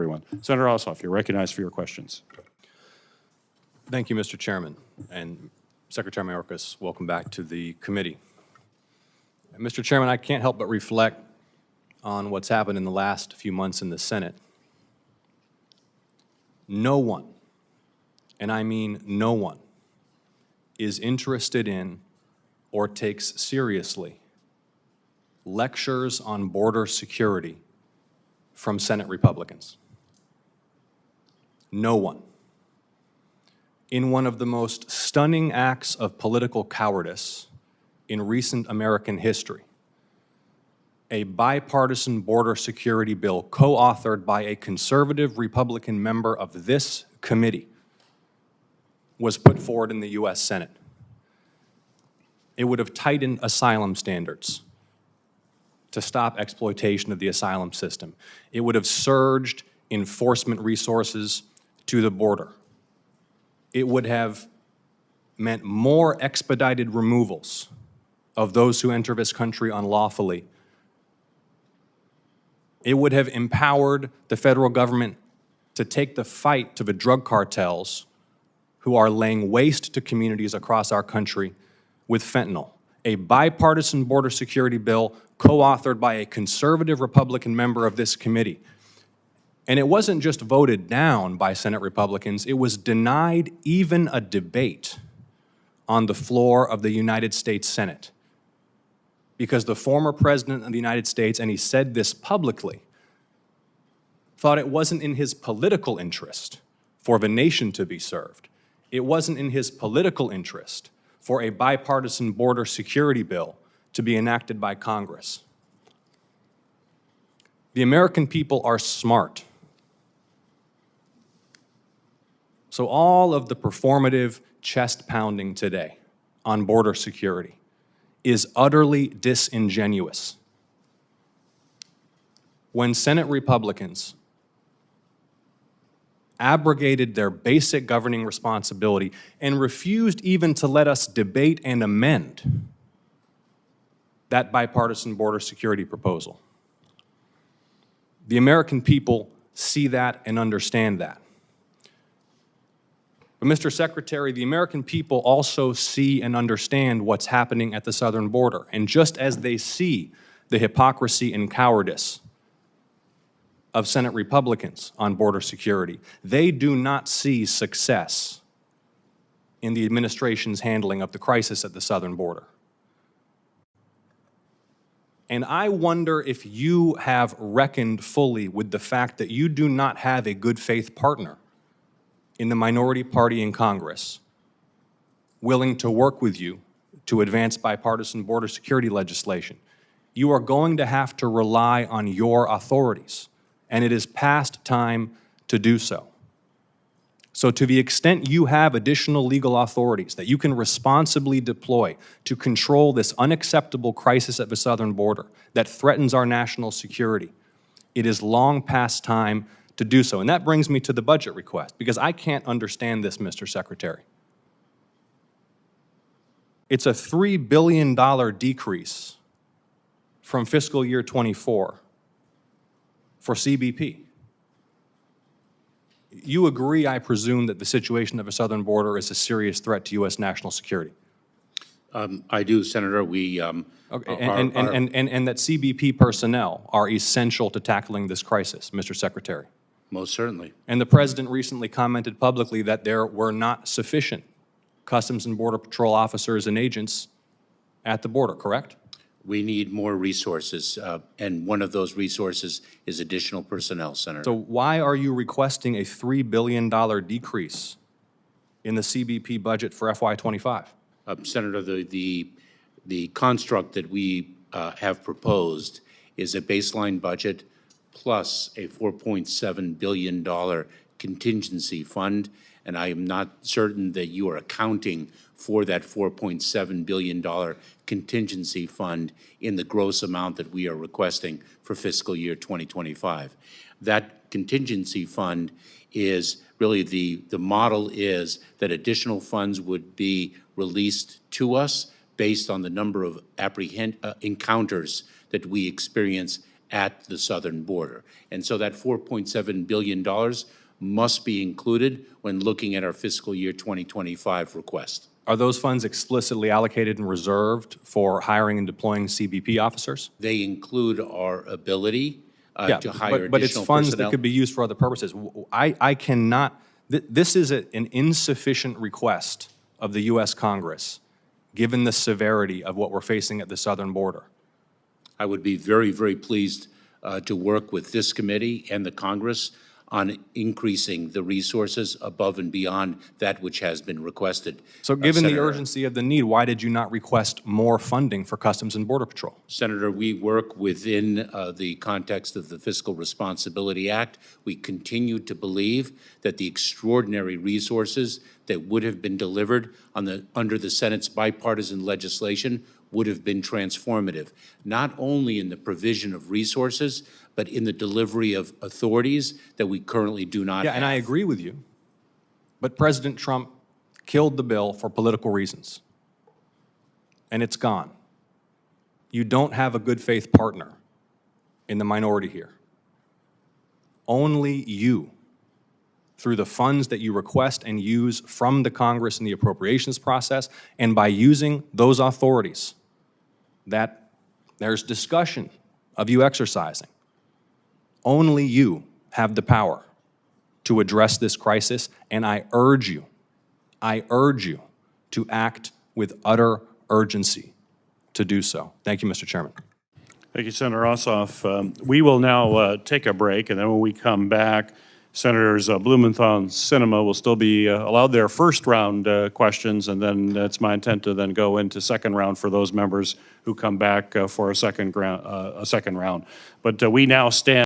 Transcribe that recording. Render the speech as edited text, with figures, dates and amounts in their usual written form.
everyone. Senator Ossoff, you're recognized for your questions. Thank you, Mr. Chairman. And Secretary Mayorkas, welcome back to the committee. Mr. Chairman, I can't help but reflect on what's happened in the last few months in the Senate. No one, and I mean no one, is interested in or takes seriously lectures on border security from Senate Republicans. No one. In one of the most stunning acts of political cowardice in recent American history, a bipartisan border security bill co-authored by a conservative Republican member of this committee was put forward in the U.S. Senate. It would have tightened asylum standards to stop exploitation of the asylum system. It would have surged enforcement resources to the border. It would have meant more expedited removals of those who enter this country unlawfully. It would have empowered the federal government to take the fight to the drug cartels who are laying waste to communities across our country with fentanyl. A bipartisan border security bill co-authored by a conservative Republican member of this committee. And it wasn't just voted down by Senate Republicans, it was denied even a debate on the floor of the United States Senate. Because the former President of the United States, and he said this publicly, thought it wasn't in his political interest for the nation to be served. It wasn't in his political interest for a bipartisan border security bill to be enacted by Congress. The American people are smart. So all of the performative chest pounding today on border security is utterly disingenuous. When Senate Republicans abrogated their basic governing responsibility and refused even to let us debate and amend that bipartisan border security proposal, the American people see that and understand that. But Mr. Secretary, the American people also see and understand what's happening at the southern border. And just as they see the hypocrisy and cowardice of Senate Republicans on border security, they do not see success in the administration's handling of the crisis at the southern border. And I wonder if you have reckoned fully with the fact that you do not have a good faith partner in the minority party in Congress willing to work with you to advance bipartisan border security legislation. You are going to have to rely on your authorities, and it is past time to do so. So to the extent you have additional legal authorities that you can responsibly deploy to control this unacceptable crisis at the southern border that threatens our national security, it is long past time to do so. And that brings me to the budget request, because I can't understand this, Mr. Secretary. It's a $3 billion decrease from fiscal year 24 for CBP. You agree, I presume, that the situation of the southern border is a serious threat to U.S. national security? I do, Senator. We and that CBP personnel are essential to tackling this crisis, Mr. Secretary. Most certainly. And the President recently commented publicly that there were not sufficient Customs and Border Patrol officers and agents at the border, correct? We need more resources, and one of those resources is additional personnel, Senator. So why are you requesting a $3 billion decrease in the CBP budget for FY25? Senator, the construct that we have proposed is a baseline budget plus a $4.7 billion contingency fund, and I am not certain that you are accounting for that $4.7 billion contingency fund in the gross amount that we are requesting for fiscal year 2025. That contingency fund is really the model is that additional funds would be released to us based on the number of encounters that we experience at the southern border. And so that $4.7 billion must be included when looking at our fiscal year 2025 request. Are those funds explicitly allocated and reserved for hiring and deploying CBP officers? They include our ability Yeah, to hire but it's additional funds personnel. that could be used for other purposes. I cannot, this is an insufficient request of the U.S. Congress, given the severity of what we're facing at the southern border. I would be very, very pleased to work with this committee and the Congress on increasing the resources above and beyond that which has been requested. So given the Senator, urgency of the need, why did you not request more funding for Customs and Border Patrol? Senator, we work within the context of the Fiscal Responsibility Act. We continue to believe that the extraordinary resources that would have been delivered under the Senate's bipartisan legislation would have been transformative, not only in the provision of resources, but in the delivery of authorities that we currently do not have. And I agree with you, but President Trump killed the bill for political reasons, and it's gone. You don't have a good faith partner in the minority here. Only you, through the funds that you request and use from the Congress in the appropriations process, and by using those authorities that there's discussion of you exercising, only you have the power to address this crisis, and I urge you to act with utter urgency to do so. Thank you, Mr. Chairman. Thank you, Senator Ossoff. We will now take a break, and then when we come back, Senators Blumenthal and Sinema will still be allowed their first round questions, and then it's my intent to then go into second round for those members who come back for a second round. But we now stand